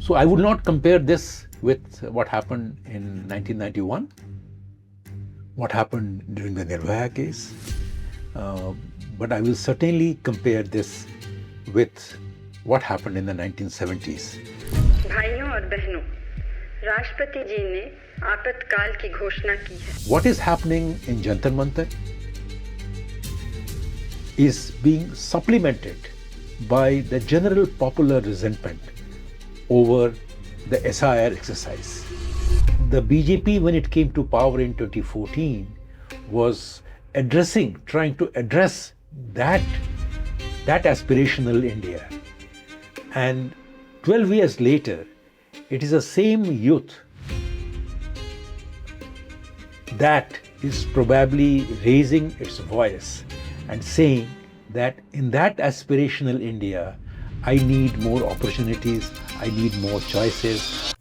So I would not compare this with what happened in 1991, what happened during the Nirbhaya case, but I will certainly compare this with what happened in the 1970s. भाइयों और बहनों, राष्ट्रपति जी ने आपातकाल की घोषणा की है. What is happening in Jantar Mantar is being supplemented by the general popular resentment over the SIR exercise. The BJP, when it came to power in 2014, was trying to address that aspirational India. And 12 years later, it is the same youth that is probably raising its voice and saying that in that aspirational India, I need more opportunities, I need more choices.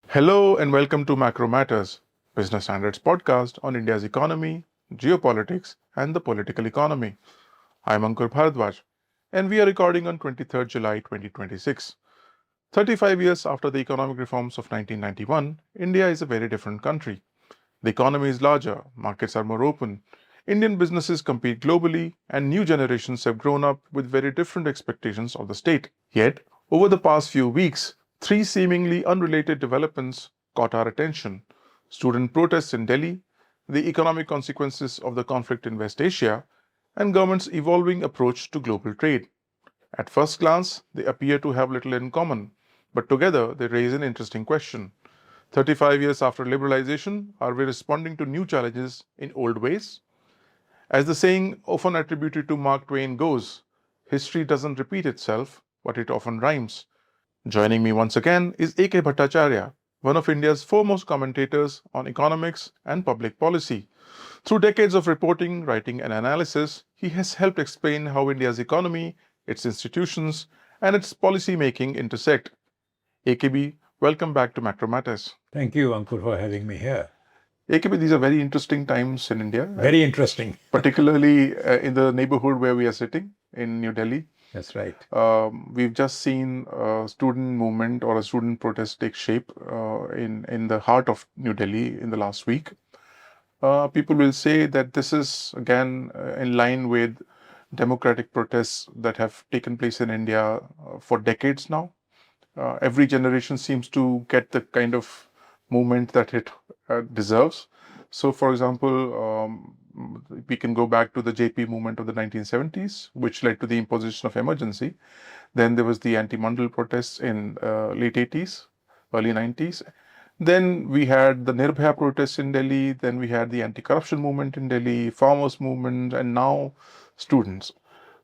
Hello and welcome to Macro Matters, Business Standards podcast on India's economy, geopolitics, and the political economy. I'm Ankur Bharadwaj, and we are recording on 23rd July 2026. 35 years after the economic reforms of 1991, India is a very different country. The economy is larger, markets are more open, Indian businesses compete globally, and new generations have grown up with very different expectations of the state. Yet, over the past few weeks, three seemingly unrelated developments caught our attention: student protests in Delhi, the economic consequences of the conflict in West Asia, and government's evolving approach to global trade. At first glance, they appear to have little in common, but together they raise an interesting question. 35 years after liberalisation, are we responding to new challenges in old ways? As the saying often attributed to Mark Twain goes, history doesn't repeat itself, but it often rhymes. Joining me once again is A.K. Bhattacharya, one of India's foremost commentators on economics and public policy. Through decades of reporting, writing, and analysis, he has helped explain how India's economy, its institutions, and its policy making intersect. AKB, welcome back to Macro Matters. Thank you, Ankur, for having me here. AKB, these are very interesting times in India. Very interesting. Particularly in the neighborhood where we are sitting in New Delhi. That's right. We've just seen a student movement or a student protest take shape in the heart of New Delhi in the last week. People will say that this is again in line with democratic protests that have taken place in India for decades now. Every generation seems to get the kind of movement that it deserves. So, for example, we can go back to the JP movement of the 1970s, which led to the imposition of emergency. Then there was the anti-Mandal protests in late 80s, early 90s. Then we had the Nirbhaya protests in Delhi. Then we had the anti-corruption movement in Delhi, farmers movement, and now students.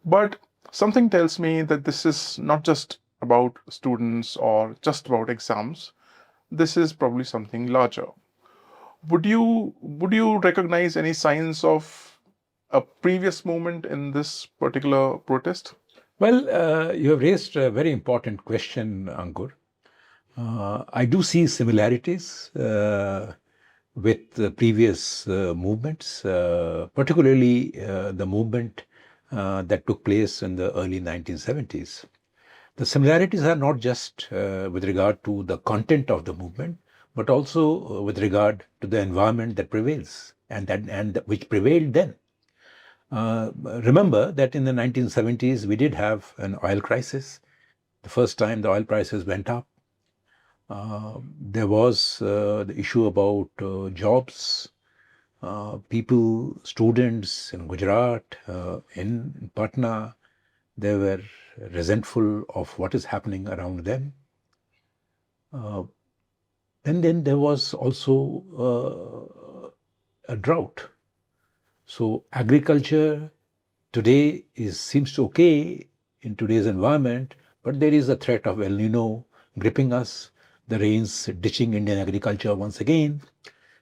But something tells me that this is not just about students or just about exams. This is probably something larger. Would you recognize any signs of a previous movement in this particular protest? Well, you have raised a very important question, Ankur. I do see similarities with the previous movements, particularly the movement that took place in the early 1970s. The similarities are not just with regard to the content of the movement, but also with regard to the environment that prevails and which prevailed then. Remember that in the 1970s, we did have an oil crisis. The first time the oil prices went up. There was the issue about jobs. People, students in Gujarat, in Patna, they were resentful of what is happening around them. And then there was also a drought. So agriculture today seems okay in today's environment, but there is a threat of El Nino gripping us, the rains ditching Indian agriculture once again,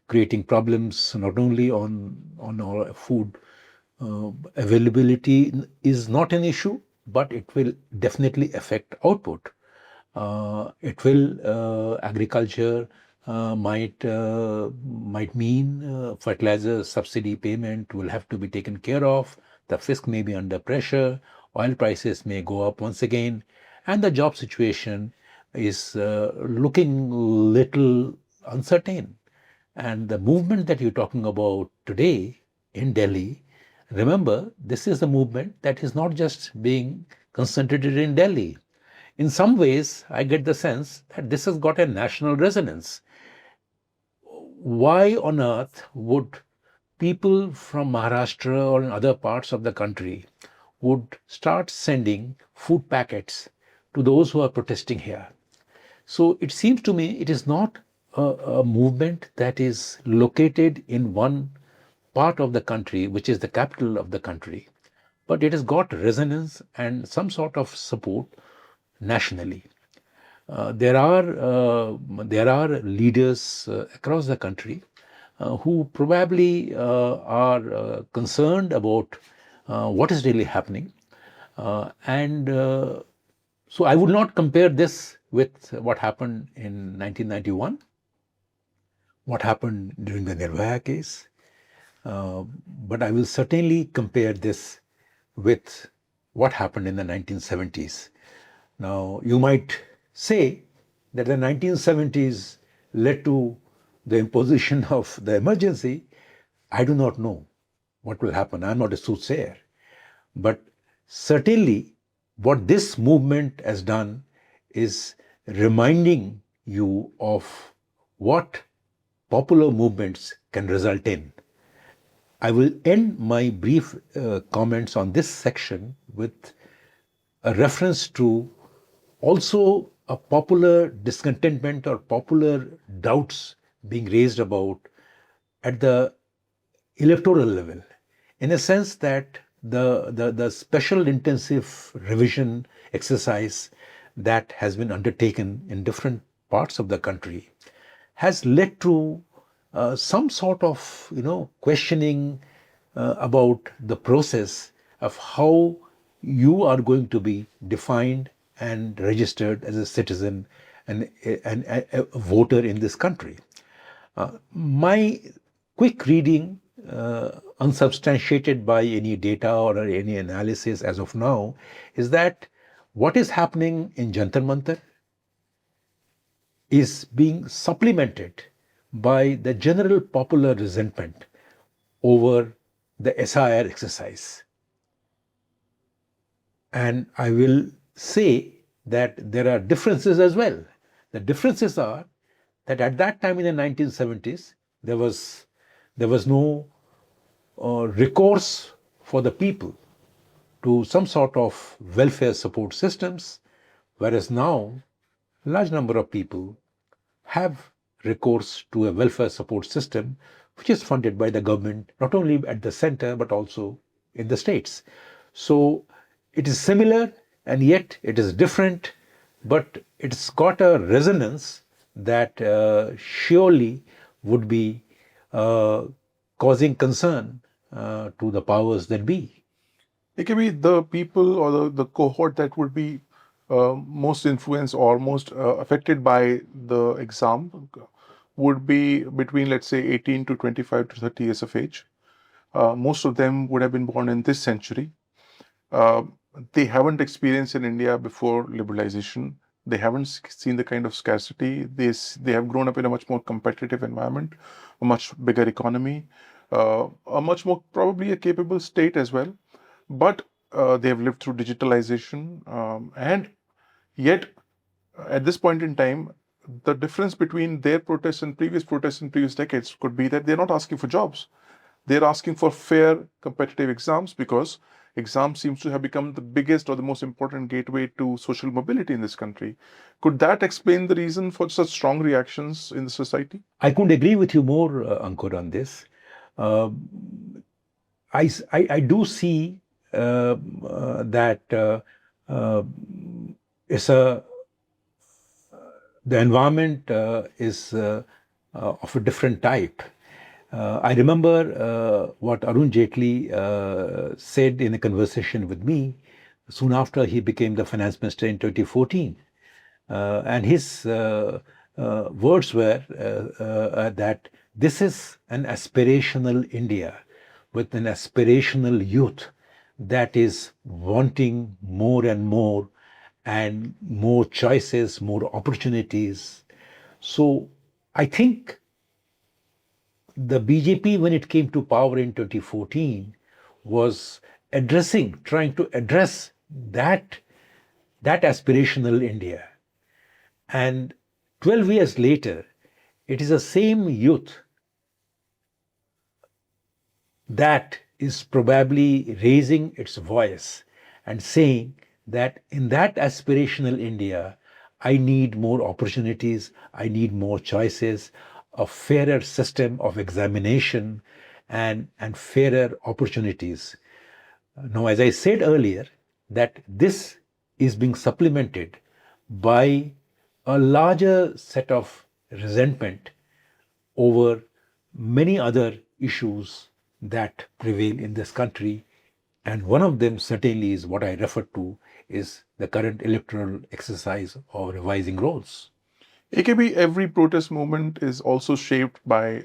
creating problems not only on our food availability is not an issue, but it will definitely affect output. Agriculture might mean fertilizer subsidy payment will have to be taken care of. the fisc may be under pressure, oil prices may go up once again, and the job situation is looking little uncertain. And the movement that you're talking about today in Delhi, remember, this is a movement that is not just being concentrated in Delhi. In some ways, I get the sense that this has got a national resonance. Why on earth would people from Maharashtra or in other parts of the country would start sending food packets to those who are protesting here? So it seems to me it is not a movement that is located in one part of the country, which is the capital of the country, but it has got resonance and some sort of support nationally. There are leaders across the country who probably are concerned about what is really happening, and so I would not compare this with what happened in 1991, what happened during the Nirbhaya case, but I will certainly compare this with what happened in the 1970s. Now, you might say that the 1970s led to the imposition of the emergency. I do not know what will happen. I'm not a soothsayer. But certainly, what this movement has done is reminding you of what popular movements can result in. I will end my brief comments on this section with a reference to also a popular discontentment or popular doubts being raised about at the electoral level, in a sense that the special intensive revision exercise that has been undertaken in different parts of the country has led to some sort of questioning about the process of how you are going to be defined and registered as a citizen and a voter in this country. My quick reading, unsubstantiated by any data or any analysis as of now, is that what is happening in Jantar Mantar is being supplemented by the general popular resentment over the SIR exercise. And I will say that there are differences as well. The differences are that at that time in the 1970s, there was no recourse for the people to some sort of welfare support systems, whereas now a large number of people have recourse to a welfare support system which is funded by the government, not only at the center but also in the states. So it is similar and yet it is different, but it's got a resonance that surely would be causing concern to the powers that be. It can be the people or the cohort that would be most influenced or most affected by the exam would be between, let's say, 18 to 25 to 30 years of age. Most of them would have been born in this century. They haven't experienced in India before liberalization. They haven't seen the kind of scarcity. They have grown up in a much more competitive environment, a much bigger economy, a much more probably a capable state as well. But they have lived through digitalization, and yet at this point in time, the difference between their protests and previous decades could be that they're not asking for jobs. They're asking for fair, competitive exams because exams seems to have become the biggest or the most important gateway to social mobility in this country. Could that explain the reason for such strong reactions in the society? I couldn't agree with you more, Ankur, on this. I do see that the environment is of a different type. I remember what Arun Jaitley said in a conversation with me soon after he became the finance minister in 2014. And his words were that this is an aspirational India with an aspirational youth that is wanting more and more choices, more opportunities. So I think the BJP, when it came to power in 2014, was trying to address that aspirational India. And 12 years later, it is the same youth that is probably raising its voice and saying that in that aspirational India, I need more opportunities, I need more choices, a fairer system of examination, and fairer opportunities. Now, as I said earlier, that this is being supplemented by a larger set of resentment over many other issues that prevail in this country. And one of them certainly is what I referred to is the current electoral exercise of revising roles. AKB, every protest movement is also shaped by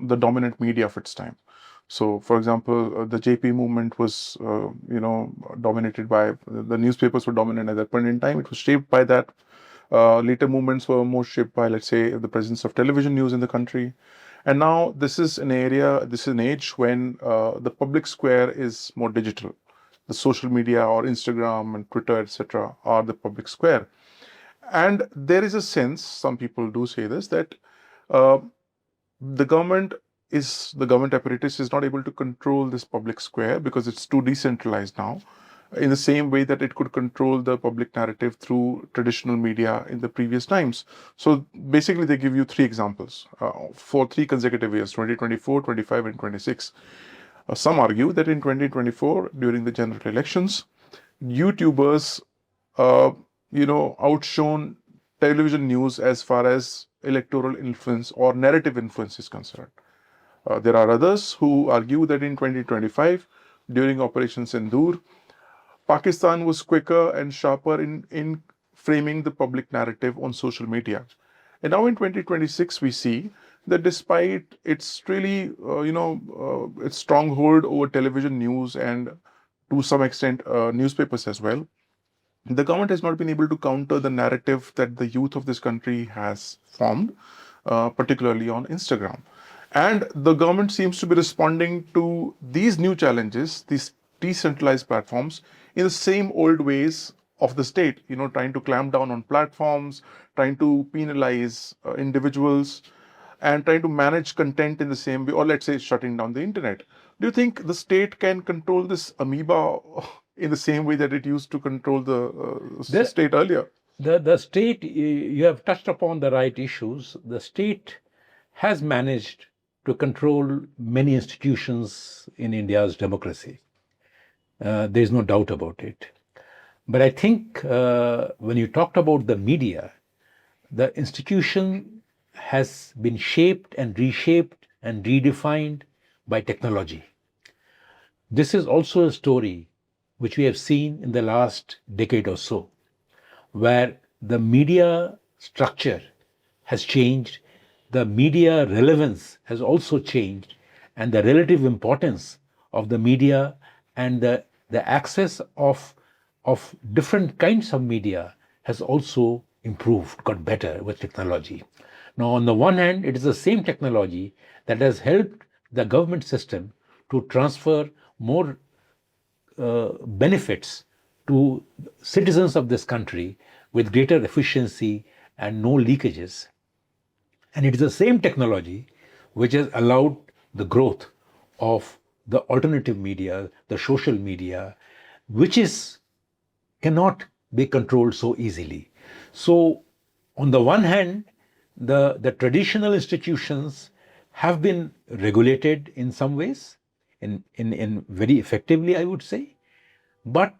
the dominant media of its time. So, for example, the JP movement was, dominated by the newspapers were dominant at that point in time. It was shaped by that. Later movements were more shaped by, let's say, the presence of television news in the country. And now this is an age when the public square is more digital. The social media or Instagram and Twitter, etc., are the public square. And there is a sense, some people do say this, that uh, the government apparatus is not able to control this public square because it's too decentralized now, in the same way that it could control the public narrative through traditional media in the previous times. So basically, they give you three examples for 3 consecutive years: 2024, 25, and 26. Some argue that in 2024, during the general elections, YouTubers outshone television news as far as electoral influence or narrative influence is concerned. There are others who argue that in 2025, during Operation Sindoor, Pakistan was quicker and sharper in framing the public narrative on social media. And now in 2026, we see that despite its really, its stronghold over television news and to some extent newspapers as well, the government has not been able to counter the narrative that the youth of this country has formed, particularly on Instagram. And the government seems to be responding to these new challenges, these decentralized platforms, in the same old ways of the state, trying to clamp down on platforms, trying to penalize individuals, and trying to manage content in the same way, or let's say shutting down the internet. Do you think the state can control this amoeba in the same way that it used to control the state earlier? The state, you have touched upon the right issues. The state has managed to control many institutions in India's democracy. There is no doubt about it. But I think when you talked about the media, the institution has been shaped and reshaped and redefined by technology. This is also a story which we have seen in the last decade or so, where the media structure has changed, the media relevance has also changed, and the relative importance of the media and the access of different kinds of media has also improved, got better with technology. Now, on the one hand, it is the same technology that has helped the government system to transfer more benefits to citizens of this country with greater efficiency and no leakages. And it is the same technology which has allowed the growth of the alternative media, the social media, which cannot be controlled so easily. So, on the one hand, the traditional institutions have been regulated in some ways, in very effectively, I would say. But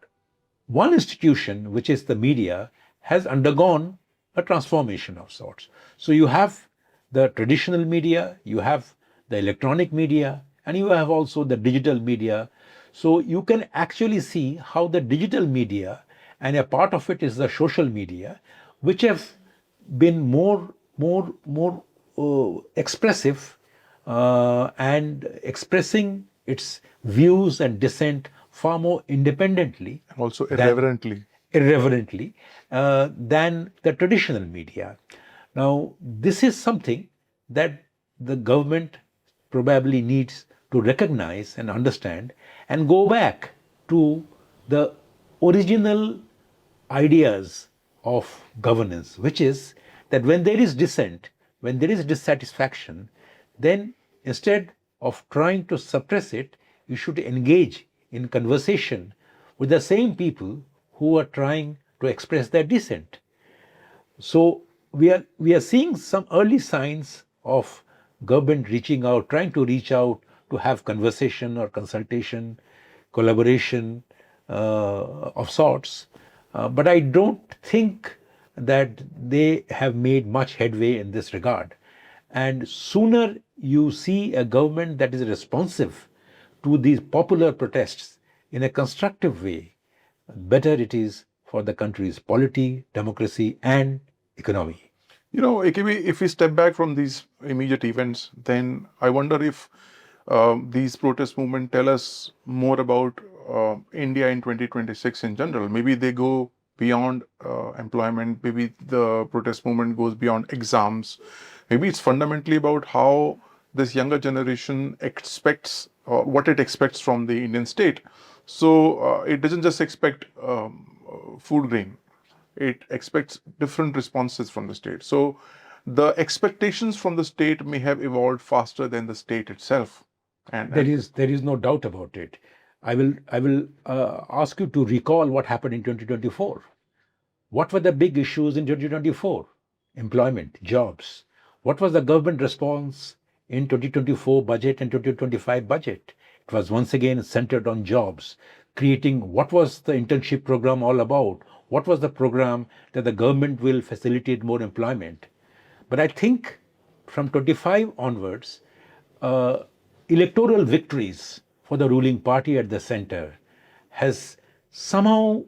one institution, which is the media, has undergone a transformation of sorts. So you have the traditional media, you have the electronic media, and you have also the digital media. So you can actually see how the digital media, and a part of it is the social media, which have been more expressive and expressing its views and dissent far more independently, And also than- irreverently. than the traditional media. Now, this is something that the government probably needs to recognize and understand and go back to the original ideas of governance, which is that when there is dissent, when there is dissatisfaction, then instead of trying to suppress it, you should engage in conversation with the same people who are trying to express their dissent. So we are seeing some early signs of government reaching out, trying to reach out to have conversation or consultation, collaboration of sorts. But I don't think that they have made much headway in this regard. And sooner you see a government that is responsive to these popular protests in a constructive way, better it is for the country's polity, democracy, and economy. AKB, if we step back from these immediate events, then I wonder if these protest movements tell us more about India in 2026 in general. Maybe they go beyond employment. Maybe the protest movement goes beyond exams. Maybe it's fundamentally about how this younger generation expects what it expects from the Indian state. So it doesn't just expect food grain. It expects different responses from the state. So the expectations from the state may have evolved faster than the state itself. And There is no doubt about it. I will ask you to recall what happened in 2024. What were the big issues in 2024? Employment, jobs. What was the government response in 2024 budget and 2025 budget? It was once again centered on jobs, creating what was the internship program all about? What was the program that the government will facilitate more employment? But I think from 25 onwards, electoral victories for the ruling party at the center has somehow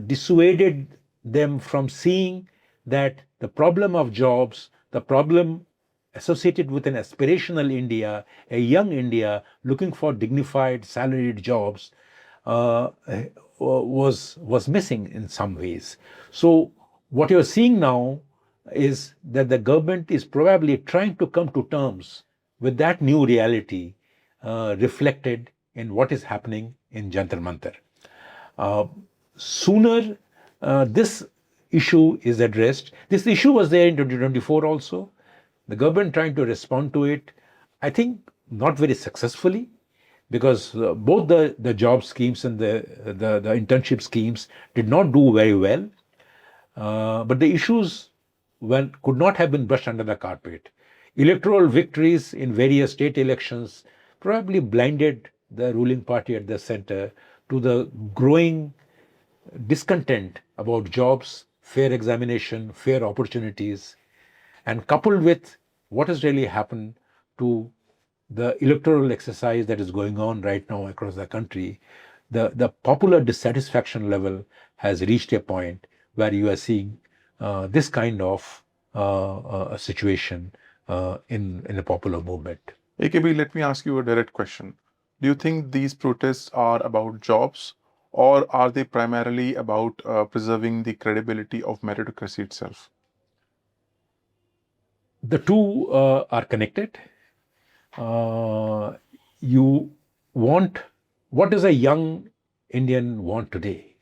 dissuaded them from seeing that the problem of jobs, the problem associated with an aspirational India, a young India looking for dignified salaried jobs, was missing in some ways. So what you're seeing now is that the government is probably trying to come to terms with that new reality reflected in what is happening in Jantar Mantar. Sooner this issue is addressed. This issue was there in 2024 also. The government trying to respond to it, I think not very successfully, because both the job schemes and the internship schemes did not do very well. But the issues could not have been brushed under the carpet. Electoral victories in various state elections probably blinded the ruling party at the center to the growing discontent about jobs, fair examination, fair opportunities, and coupled with what has really happened to the electoral exercise that is going on right now across the country, the popular dissatisfaction level has reached a point where you are seeing this kind of a situation in a popular movement. AKB, let me ask you a direct question. Do you think these protests are about jobs, or are they primarily about preserving the credibility of meritocracy itself? The two are connected. You want, what does a young Indian want today?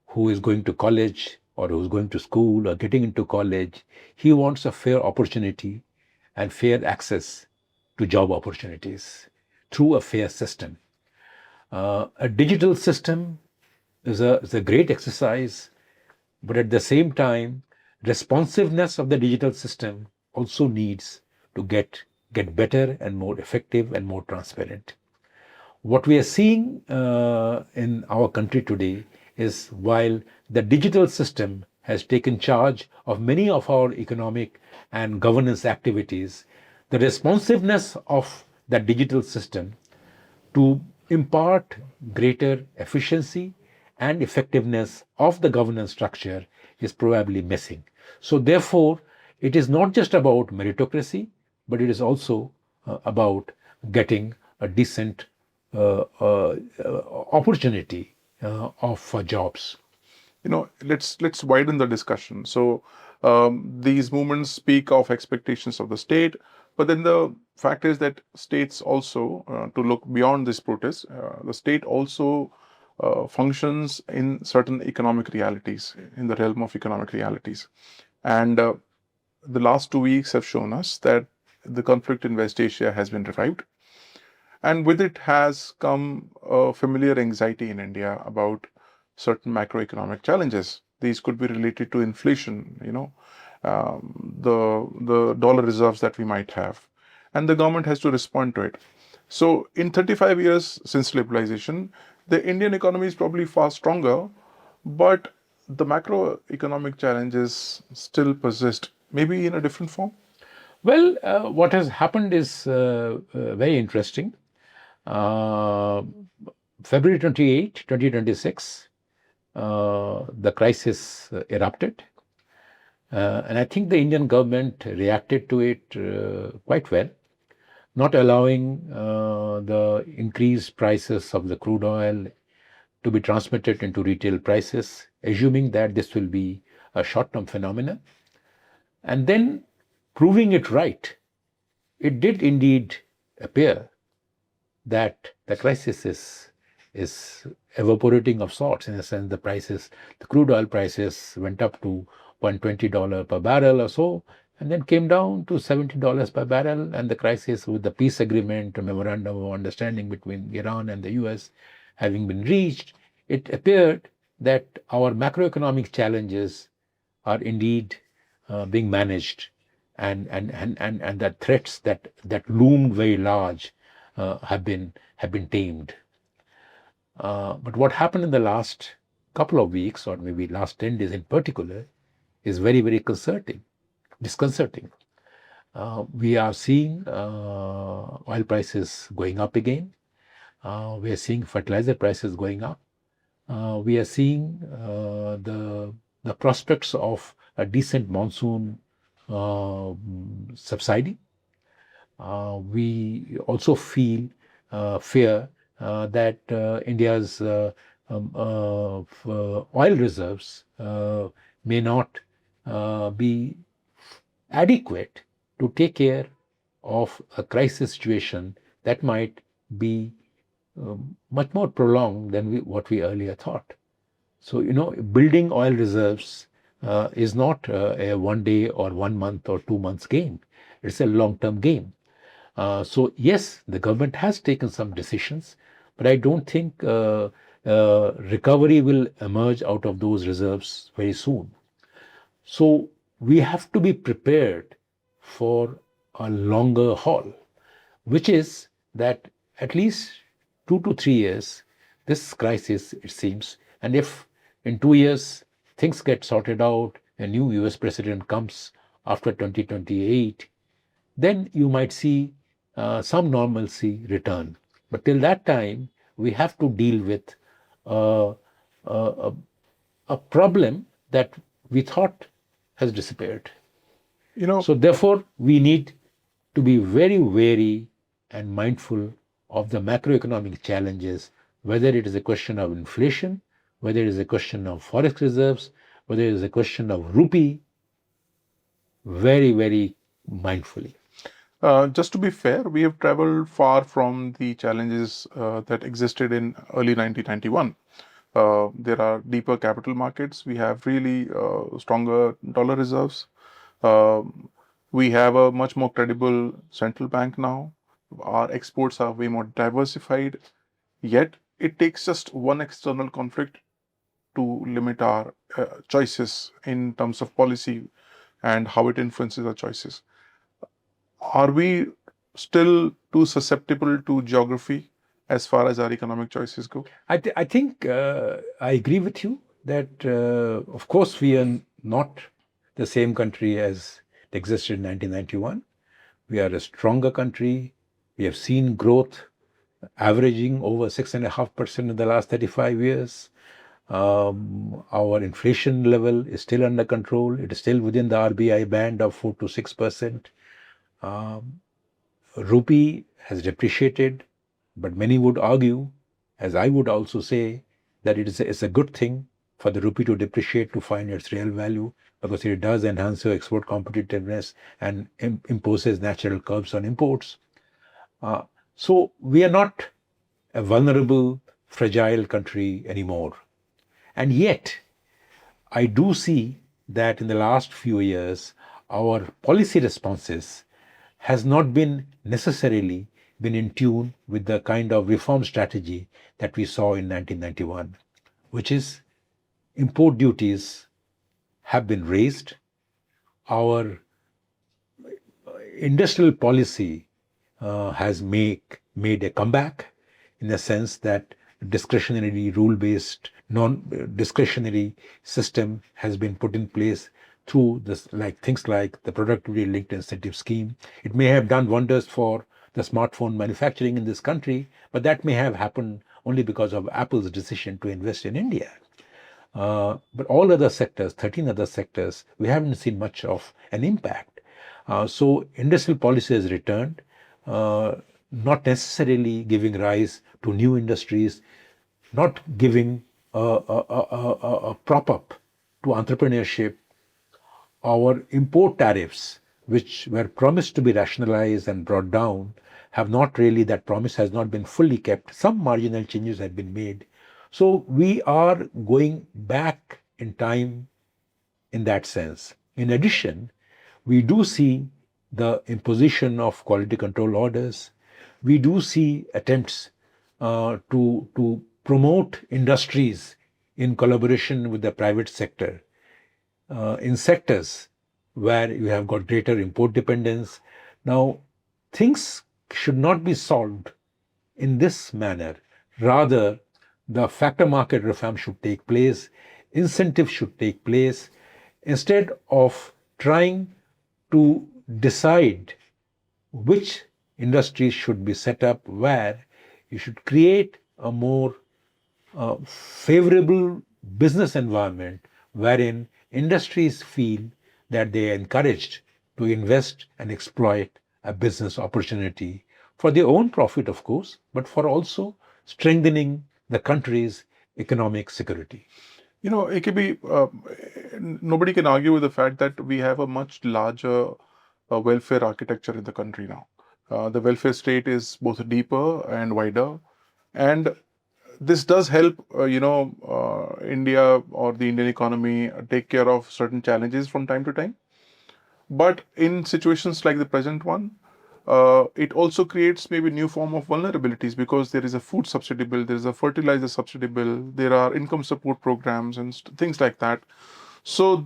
Who is going to college or who's going to school or getting into college, he wants a fair opportunity and fair access to job opportunities through a fair system. A digital system is a great exercise, but at the same time, responsiveness of the digital system also needs to get better and more effective and more transparent. What we are seeing in our country today is, while the digital system has taken charge of many of our economic and governance activities, the responsiveness of that digital system to impart greater efficiency and effectiveness of the governance structure is probably missing. So therefore, it is not just about meritocracy, but it is also about getting a decent opportunity for jobs. Let's widen the discussion. So these movements speak of expectations of the state, but then the fact is that states also, to look beyond this protest, the state also functions in certain economic realities, in the realm of economic realities. And the last 2 weeks have shown us that the conflict in West Asia has been revived. And with it has come a familiar anxiety in India about certain macroeconomic challenges. These could be related to inflation, the dollar reserves that we might have, and the government has to respond to it. So, in 35 years since liberalization, the Indian economy is probably far stronger, but the macroeconomic challenges still persist, maybe in a different form. Well, what has happened is very interesting. February 28, 2026, the crisis erupted. And I think the Indian government reacted to it quite well, not allowing the increased prices of the crude oil to be transmitted into retail prices, assuming that this will be a short-term phenomenon. And then proving it right, it did indeed appear that the crisis is evaporating of sorts, in a sense. The crude oil prices went up to $120 per barrel or so, and then came down to $70 per barrel. And the crisis, with the peace agreement, a memorandum of understanding between Iran and the US having been reached, it appeared that our macroeconomic challenges are indeed being managed, and the threats that loomed very large have been tamed. But what happened in the last couple of weeks, or maybe last 10 days in particular, is very, very disconcerting. We are seeing oil prices going up again. We are seeing fertilizer prices going up. We are seeing the prospects of a decent monsoon subsiding. We also feel fear that India's oil reserves may not be adequate to take care of a crisis situation that might be much more prolonged than what we earlier thought. So, building oil reserves is not a 1 day or 1 month or 2 months game. It's a long-term game. So yes, the government has taken some decisions, but I don't think recovery will emerge out of those reserves very soon. So we have to be prepared for a longer haul, which is that at least 2 to 3 years, this crisis, it seems, and if in 2 years things get sorted out, a new US president comes after 2028, then you might see some normalcy return. But till that time, we have to deal with a problem that we thought has disappeared. So therefore, we need to be very wary and mindful of the macroeconomic challenges, whether it is a question of inflation, whether it is a question of forex reserves, whether it is a question of rupee, very, very mindfully. Just to be fair, we have traveled far from the challenges that existed in early 1991. There are deeper capital markets. We have really stronger dollar reserves. We have a much more credible central bank now. Our exports are way more diversified. Yet, it takes just one external conflict to limit our choices in terms of policy and how it influences our choices. Are we still too susceptible to geography as far as our economic choices go? I think I agree with you that, of course, we are not the same country as it existed in 1991. We are a stronger country. We have seen growth averaging over 6.5% in the last 35 years. Our inflation level is still under control. It is still within the RBI band of 4 to 6%. Rupee has depreciated But many would argue, as I would also say, that it's a good thing for the rupee to depreciate to find its real value, because it does enhance your export competitiveness and imposes natural curbs on imports. So we are not a vulnerable, fragile country anymore. And yet, I do see that in the last few years, our policy responses has not been necessarily been in tune with the kind of reform strategy that we saw in 1991, which is import duties have been raised. Our industrial policy has made a comeback in the sense that discretionary rule-based non-discretionary system has been put in place through this, like things like the productivity linked incentive scheme. It may have done wonders for the smartphone manufacturing in this country, but that may have happened only because of Apple's decision to invest in India. But all other sectors, 13 other sectors, we haven't seen much of an impact. So industrial policy has returned, not necessarily giving rise to new industries, not giving a prop up to entrepreneurship. Our import tariffs, which were promised to be rationalized and brought down, have not really, that promise has not been fully kept. Some marginal changes have been made. So we are going back in time in that sense. In addition, we do see the imposition of quality control orders. We do see attempts to promote industries in collaboration with the private sector in sectors where you have got greater import dependence. Now, things should not be solved in this manner. Rather, the factor market reform should take place, incentives should take place, instead of trying to decide which industries should be set up where. You should create a more favorable business environment wherein industries feel that they are encouraged to invest and exploit a business opportunity for their own profit, of course, but for also strengthening the country's economic security. You know, AKB, nobody can argue with the fact that we have a much larger welfare architecture in the country now. The welfare state is both deeper and wider, and this does help, India or the Indian economy take care of certain challenges from time to time. But in situations like the present one, it also creates maybe new form of vulnerabilities, because there is a food subsidy bill, there is a fertilizer subsidy bill, there are income support programs and things like that. So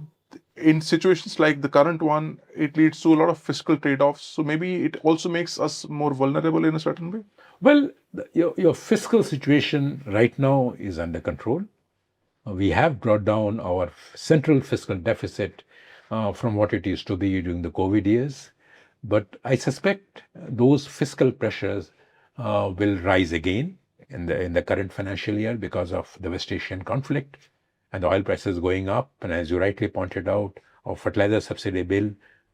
in situations like the current one, it leads to a lot of fiscal trade-offs. So maybe it also makes us more vulnerable in a certain way. Well, your fiscal situation right now is under control. We have brought down our central fiscal deficit from what it used to be during the COVID years. But I suspect those fiscal pressures will rise again in the current financial year because of the West Asian conflict and the oil prices going up. And as you rightly pointed out, our fertilizer subsidy bill,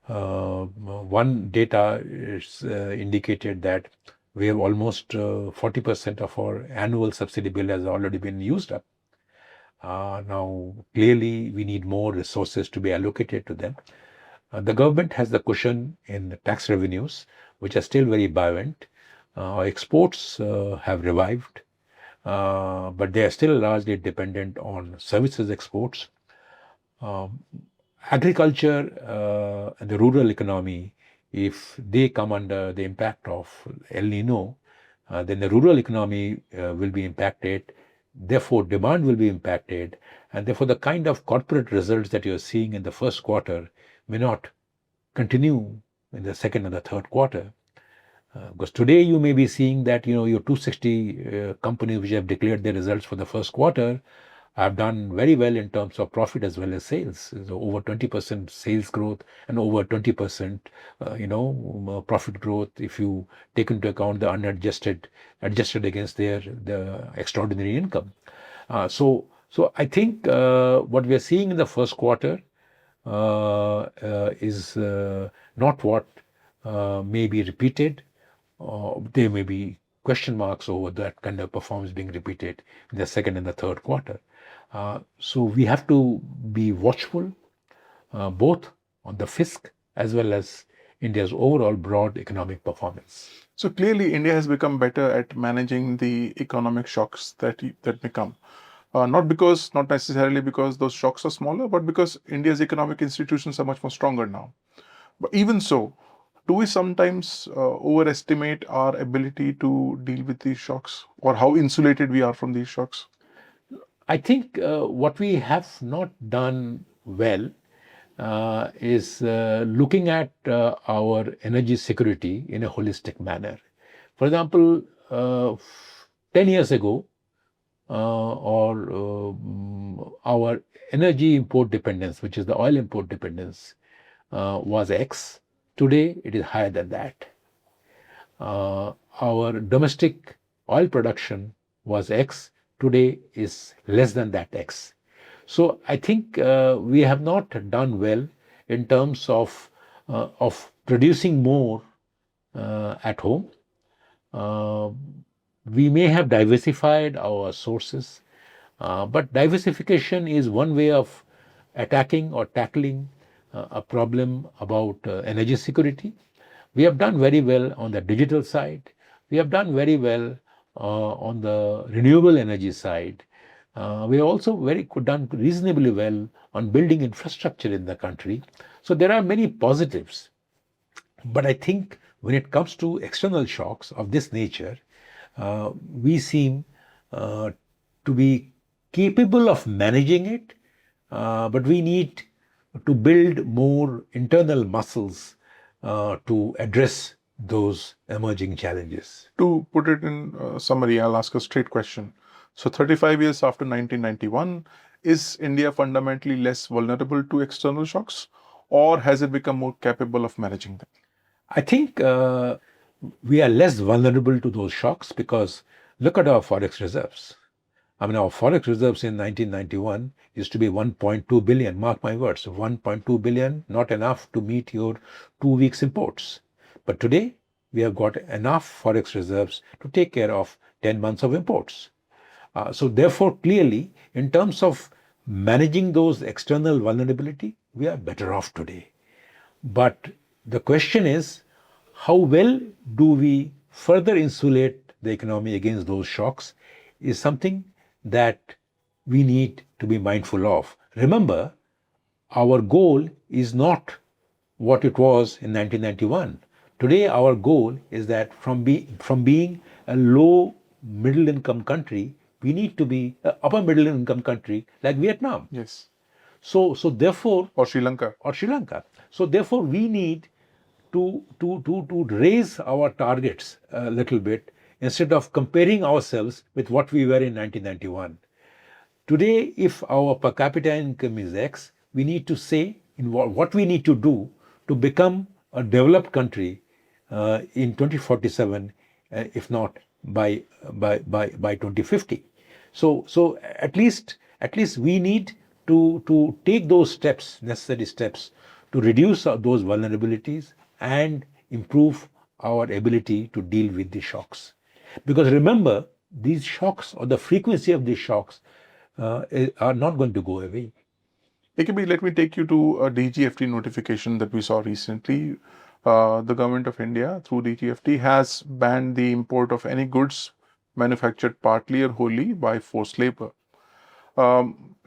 one data is indicated that we have almost 40% of our annual subsidy bill has already been used up. Now, clearly, we need more resources to be allocated to them. The government has the cushion in the tax revenues, which are still very buoyant. Our exports have revived, but they are still largely dependent on services exports. Agriculture and the rural economy, if they come under the impact of El Nino, then the rural economy will be impacted. Therefore, demand will be impacted, and therefore the kind of corporate results that you're seeing in the first quarter may not continue in the second and the third quarter. Because today you may be seeing that your 260 companies which have declared their results for the first quarter have done very well in terms of profit as well as sales. So over 20% sales growth and over 20% profit growth if you take into account the adjusted against the extraordinary income. So I think what we are seeing in the first quarter is not what may be repeated. There may be question marks over that kind of performance being repeated in the second and the third quarter. So we have to be watchful, both on the fisc as well as India's overall broad economic performance. So clearly, India has become better at managing the economic shocks that may come. Not necessarily because those shocks are smaller, but because India's economic institutions are much more stronger now. But even so, do we sometimes overestimate our ability to deal with these shocks, or how insulated we are from these shocks? I think what we have not done well is looking at our energy security in a holistic manner. For example, 10 years ago, our energy import dependence, which is the oil import dependence, was X. Today, it is higher than that. Our domestic oil production was X. Today is less than that X. So I think we have not done well in terms of producing more at home. We may have diversified our sources, but diversification is one way of attacking or tackling a problem about energy security. We have done very well on the digital side. We have done very well on the renewable energy side. We have also done reasonably well on building infrastructure in the country. So there are many positives. But I think when it comes to external shocks of this nature, we seem to be capable of managing it, but we need to build more internal muscles to address those emerging challenges. To put it in summary, I'll ask a straight question. So 35 years after 1991, is India fundamentally less vulnerable to external shocks, or has it become more capable of managing them? I think we are less vulnerable to those shocks because look at our forex reserves. I mean, our forex reserves in 1991 used to be 1.2 billion, mark my words, 1.2 billion, not enough to meet your 2 weeks imports. But today, we have got enough forex reserves to take care of 10 months of imports. So therefore, clearly, in terms of managing those external vulnerability, we are better off today. But the question is, how well do we further insulate the economy against those shocks is something that we need to be mindful of. Remember, our goal is not what it was in 1991. Today, our goal is that from being a low middle income country, we need to be an upper middle income country like Vietnam. Yes. So therefore, Or Sri Lanka. So therefore, we need to raise our targets a little bit instead of comparing ourselves with what we were in 1991. Today, if our per capita income is X, we need to say what we need to do to become a developed country in 2047, if not by 2050. So at least we need to take those necessary steps to reduce those vulnerabilities and improve our ability to deal with the shocks. Because remember, these shocks or the frequency of these shocks are not going to go away. AKB, let me take you to a DGFT notification that we saw recently. The government of India, through DGFT, has banned the import of any goods manufactured partly or wholly by forced labor.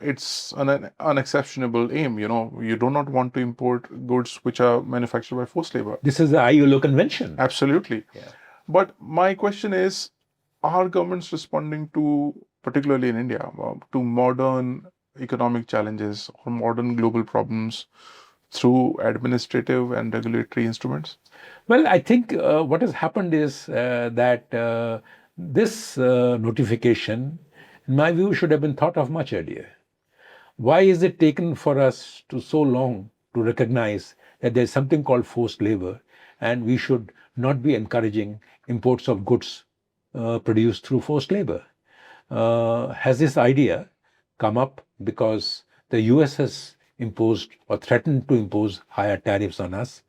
It's an unexceptionable aim. You do not want to import goods which are manufactured by forced labor. This is the ILO convention. Absolutely. Yeah. But my question is, are governments responding to, particularly in India, to modern economic challenges or modern global problems through administrative and regulatory instruments? Well, I think what has happened is that this notification, in my view, should have been thought of much earlier. Why is it taken for us to so long to recognize that there is something called forced labor and we should not be encouraging imports of goods produced through forced labor? Has this idea come up because the US has imposed or threatened to impose higher tariffs on us?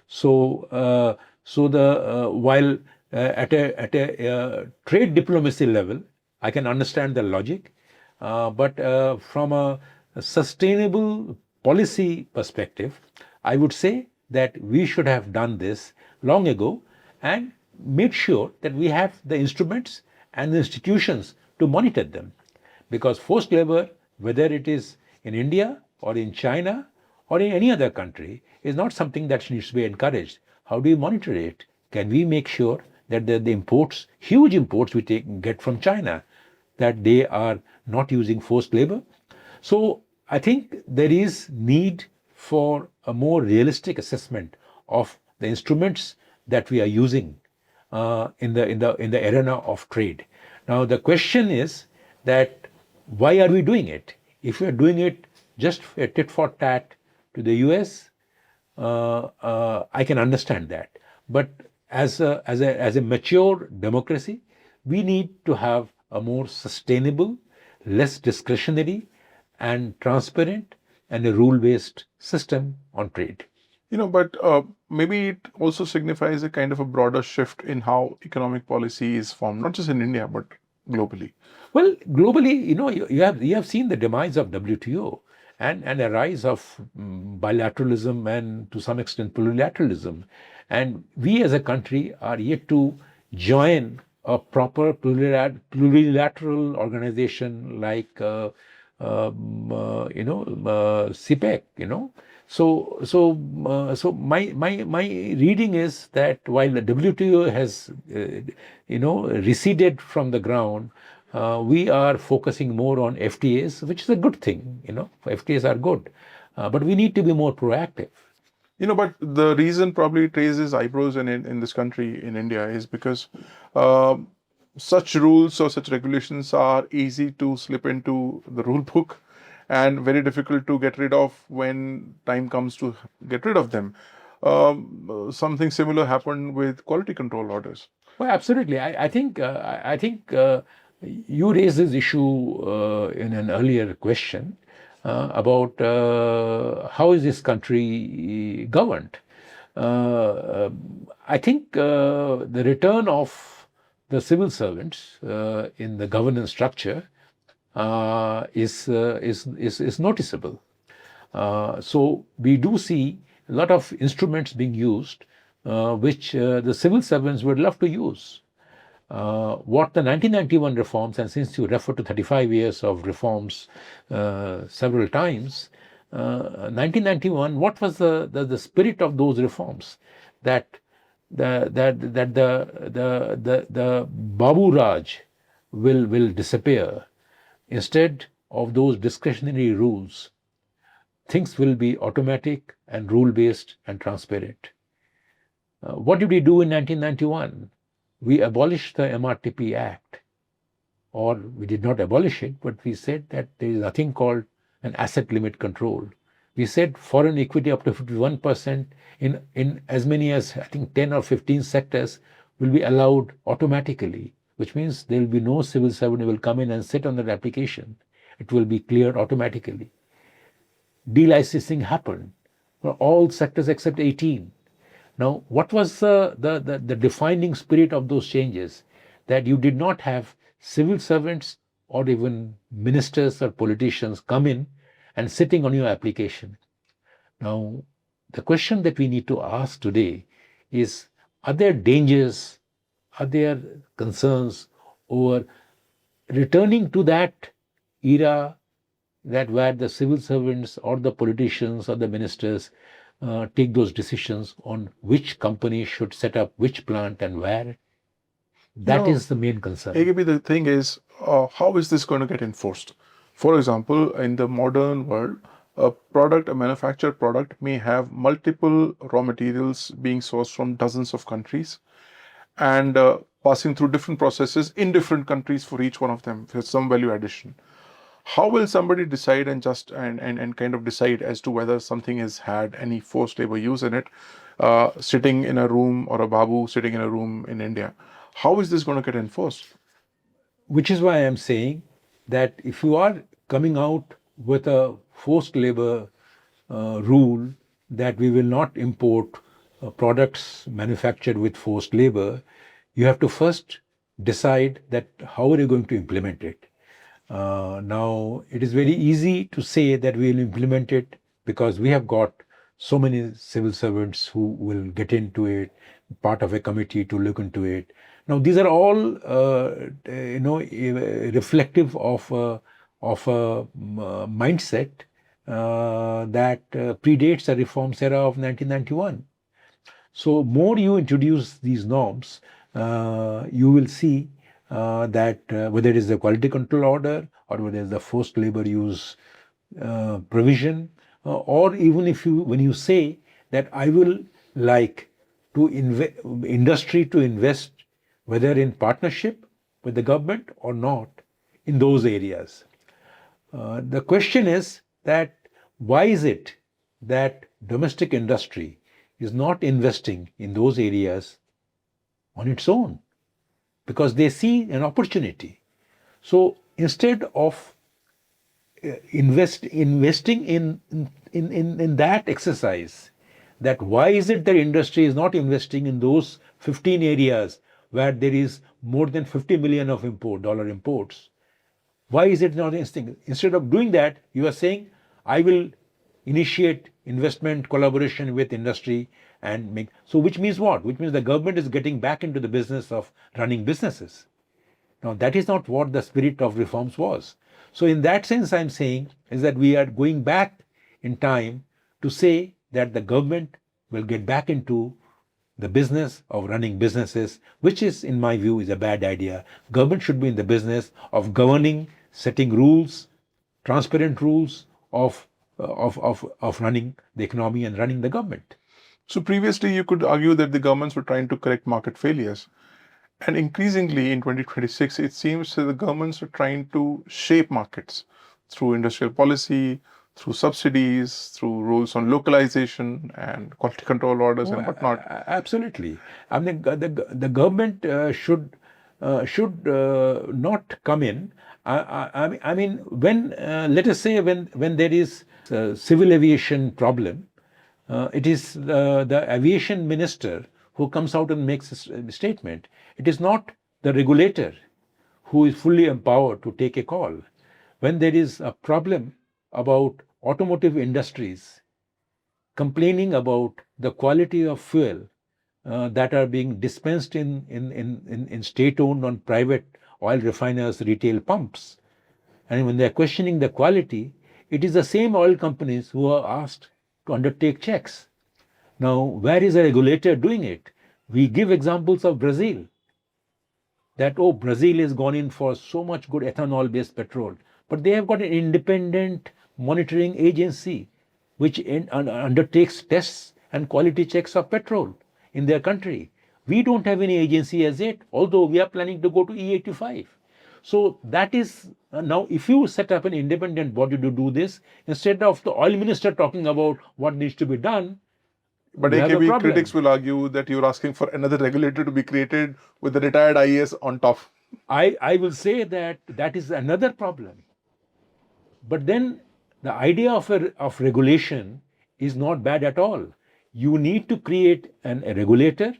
So while at a trade diplomacy level, I can understand the logic, but from a sustainable policy perspective, I would say that we should have done this long ago and made sure that we have the instruments and the institutions to monitor them. Because forced labor, whether it is in India or in China or in any other country, is not something that needs to be encouraged. How do you monitor it? Can we make sure that the imports, huge imports we get from China, that they are not using forced labor? So I think there is need for a more realistic assessment of the instruments that we are using in the arena of trade. Now the question is that why are we doing it? If we are doing it just a tit for tat to the US, I can understand that. But as a mature democracy, we need to have a more sustainable, less discretionary, and transparent and a rule-based system on trade. But maybe it also signifies a kind of a broader shift in how economic policy is formed, not just in India, but globally. Well, globally, you have seen the demise of WTO and a rise of bilateralism and to some extent plurilateralism. And we as a country are yet to join a proper plurilateral organization like CPEC. So my reading is that while the WTO has receded from the ground, we are focusing more on FTAs, which is a good thing. FTAs are good, but we need to be more proactive. But the reason probably it raises eyebrows in this country, in India, is because such rules or such regulations are easy to slip into the rule book and very difficult to get rid of when time comes to get rid of them. Something similar happened with quality control orders. Well, absolutely. I think you raised this issue in an earlier question about how is this country governed. I think the return of the civil servants in the governance structure is noticeable. So we do see a lot of instruments being used which the civil servants would love to use. What the 1991 reforms, and since you refer to 35 years of reforms several times, 1991, what was the spirit of those reforms? That the Babu Raj will disappear. Instead of those discretionary rules, things will be automatic and rule-based and transparent. What did we do in 1991? We abolished the MRTP Act, or we did not abolish it, but we said that there is nothing called an asset limit control. We said foreign equity up to 51% in as many as, I think, 10 or 15 sectors will be allowed automatically, which means there will be no civil servant who will come in and sit on that application. It will be cleared automatically. Delicensing happened for all sectors except 18. Now, what was the defining spirit of those changes? That you did not have civil servants or even ministers or politicians come in and sitting on your application. Now, the question that we need to ask today is, are there dangers, are there concerns over returning to that era that where the civil servants or the politicians or the ministers take those decisions on which company should set up which plant and where? That is the main concern. Maybe the thing is, how is this going to get enforced? For example, in the modern world, a manufactured product may have multiple raw materials being sourced from dozens of countries and passing through different processes in different countries for each one of them for some value addition. How will somebody decide and kind of decide as to whether something has had any forced labor use in it, sitting in a room, or a babu sitting in a room in India? How is this going to get enforced? Which is why I am saying that if you are coming out with a forced labor rule that we will not import products manufactured with forced labor, you have to first decide that how are you going to implement it. Now, it is very easy to say that we will implement it because we have got so many civil servants who will get into it, part of a committee to look into it. Now, these are all, reflective of a mindset that predates the reforms era of 1991. So, more you introduce these norms, you will see that whether it is the quality control order or whether it is the forced labor use provision, or even if you when you say that I will like to industry to invest whether in partnership with the government or not in those areas. The question is that why is it that domestic industry is not investing in those areas on its own? Because they see an opportunity. So instead of investing in that exercise, that why is it that industry is not investing in those 15 areas where there is more than 50 million of dollar imports? Why is it not investing? Instead of doing that, you are saying, I will initiate investment collaboration with industry and make. So which means what? Which means the government is getting back into the business of running businesses. Now, that is not what the spirit of reforms was. So, in that sense, I'm saying is that we are going back in time to say that the government will get back into the business of running businesses, which is, in my view, is a bad idea. Government should be in the business of governing, setting rules, transparent rules of running the economy and running the government. So previously, you could argue that the governments were trying to correct market failures. And increasingly in 2026, it seems that the governments are trying to shape markets through industrial policy, through subsidies, through rules on localization and quality control orders and whatnot. Absolutely. I mean, the government should not come in. I mean, when let us say when there is a civil aviation problem, it is the aviation minister who comes out and makes a statement. It is not the regulator who is fully empowered to take a call. When there is a problem about automotive industries complaining about the quality of fuel that are being dispensed in state-owned and private oil refiners' retail pumps, and when they are questioning the quality, it is the same oil companies who are asked to undertake checks. Now, where is a regulator doing it? We give examples of Brazil. That, oh, Brazil has gone in for so much good ethanol-based petrol. But they have got an independent monitoring agency which undertakes tests and quality checks of petrol in their country. We don't have any agency as yet, although we are planning to go to E85. So that is, now if you set up an independent body to do this, instead of the oil minister talking about what needs to be done, but AKB critics will argue that you're asking for another regulator to be created with a retired IAS on top. I will say that that is another problem. But then the idea of regulation is not bad at all. You need to create a regulator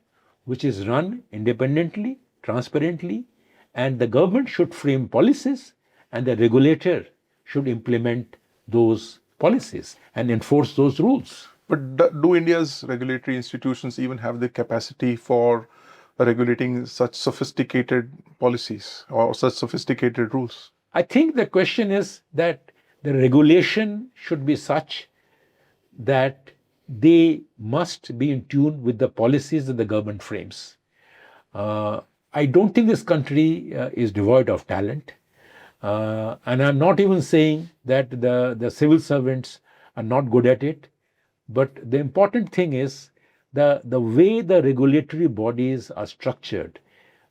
which is run independently, transparently, and the government should frame policies and the regulator should implement those policies and enforce those rules. But do India's regulatory institutions even have the capacity for regulating such sophisticated policies or such sophisticated rules? I think the question is that the regulation should be such that they must be in tune with the policies that the government frames. I don't think this country is devoid of talent. And I'm not even saying that the civil servants are not good at it. But the important thing is the way the regulatory bodies are structured,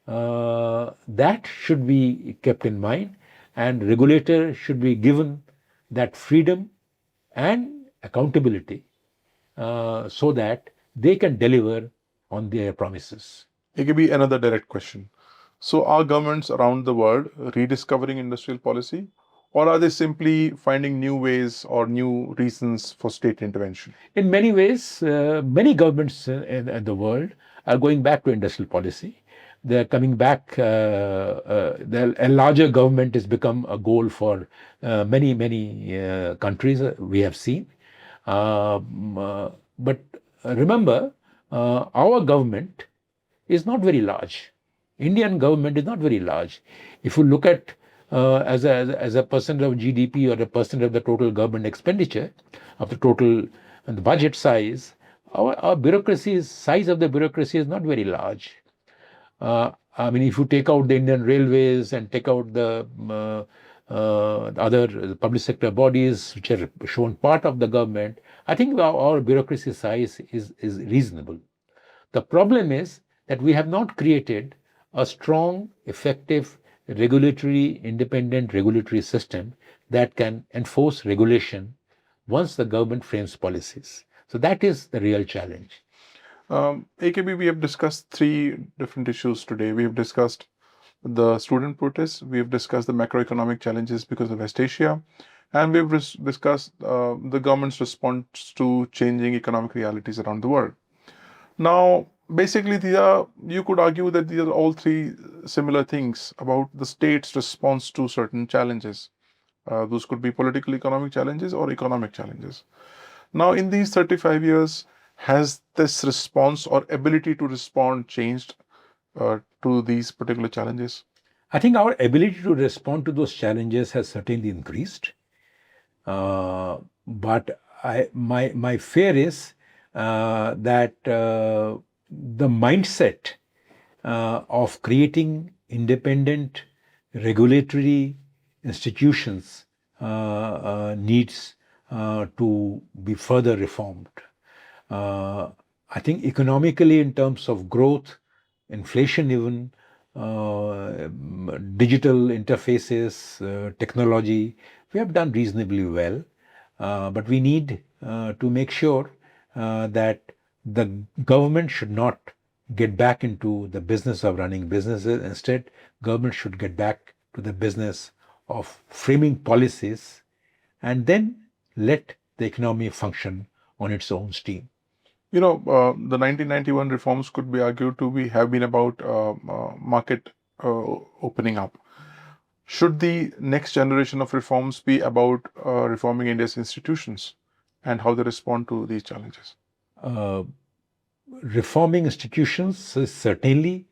that should be kept in mind, and regulator should be given that freedom and accountability so that they can deliver on their promises. It could be another direct question. So are governments around the world rediscovering industrial policy? Or are they simply finding new ways or new reasons for state intervention? In many ways, many governments in the world are going back to industrial policy. they're coming back. A larger government has become a goal for many countries we have seen. But remember, our government is not very large. Indian government is not very large. If you look at as a percent of GDP or a percent of the total government expenditure, of the total and the budget size, our bureaucracy size of the bureaucracy is not very large. I mean, if you take out the Indian Railways and take out the other public sector bodies which are shown part of the government, I think our bureaucracy size is reasonable. The problem is that we have not created a strong, effective, independent regulatory system that can enforce regulation once the government frames policies. So that is the real challenge. AKB, we have discussed three different issues today. We have discussed the student protests, we have discussed the macroeconomic challenges because of West Asia, and we've discussed the government's response to changing economic realities around the world. Now, basically, you could argue that these are all three similar things about the state's response to certain challenges. Those could be political economic challenges or economic challenges. Now, in these 35 years, has this response or ability to respond changed to these particular challenges? I think our ability to respond to those challenges has certainly increased. But my fear is that the mindset of creating independent regulatory institutions needs to be further reformed. I think economically, in terms of growth, inflation even, digital interfaces, technology, we have done reasonably well. But we need to make sure that the government should not get back into the business of running businesses. Instead, government should get back to the business of framing policies and then let the economy function on its own steam. You know, the 1991 reforms could be argued to have been about market opening up. Should the next generation of reforms be about reforming India's institutions and how they respond to these challenges? Reforming institutions is certainly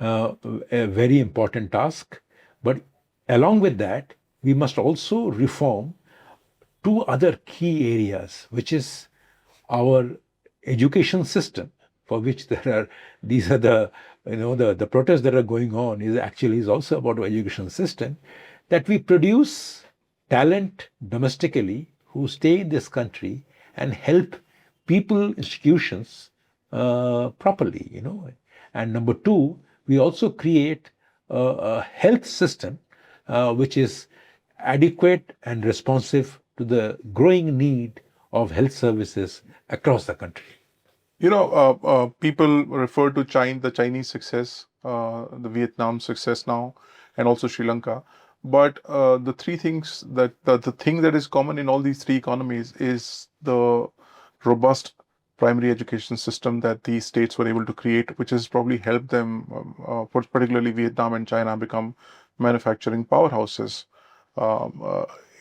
a very important task, but along with that, we must also reform two other key areas, which is our education system, for which these are the protests that are going on is also about our education system, that we produce talent domestically who stay in this country and help people, institutions properly, And number two, we also create a health system which is adequate and responsive to the growing need of health services across the country. People refer to the Chinese success, the Vietnam success now, and also Sri Lanka. But the three things the thing that is common in all these three economies is the robust primary education system that these states were able to create, which has probably helped them, particularly Vietnam and China, become manufacturing powerhouses.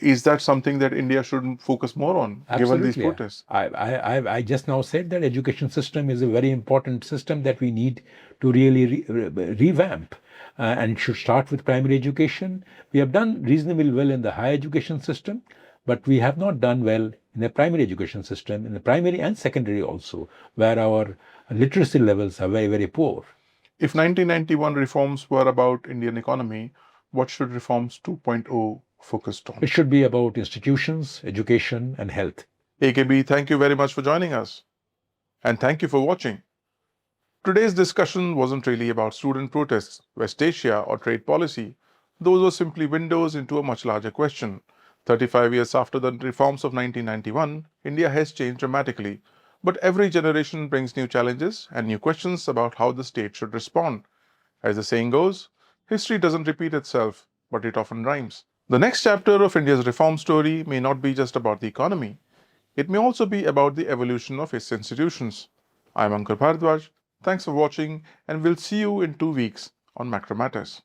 Is that something that India should focus more on, given these protests? I just now said that education system is a very important system that we need to really revamp, and should start with primary education. We have done reasonably well in the higher education system, but we have not done well in the primary education system, in the primary and secondary also, where our literacy levels are very, very poor. If 1991 reforms were about Indian economy, what should reforms 2.0 focused on? It should be about institutions, education, and health. AKB, thank you very much for joining us. And thank you for watching. Today's discussion wasn't really about student protests, West Asia, or trade policy. Those were simply windows into a much larger question. 35 years after the reforms of 1991, India has changed dramatically. But every generation brings new challenges and new questions about how the state should respond. As the saying goes, history doesn't repeat itself, but it often rhymes. The next chapter of India's reform story may not be just about the economy. It may also be about the evolution of its institutions. I'm Ankur Bharadwaj. Thanks for watching, and we'll see you in 2 weeks on Macro Matters.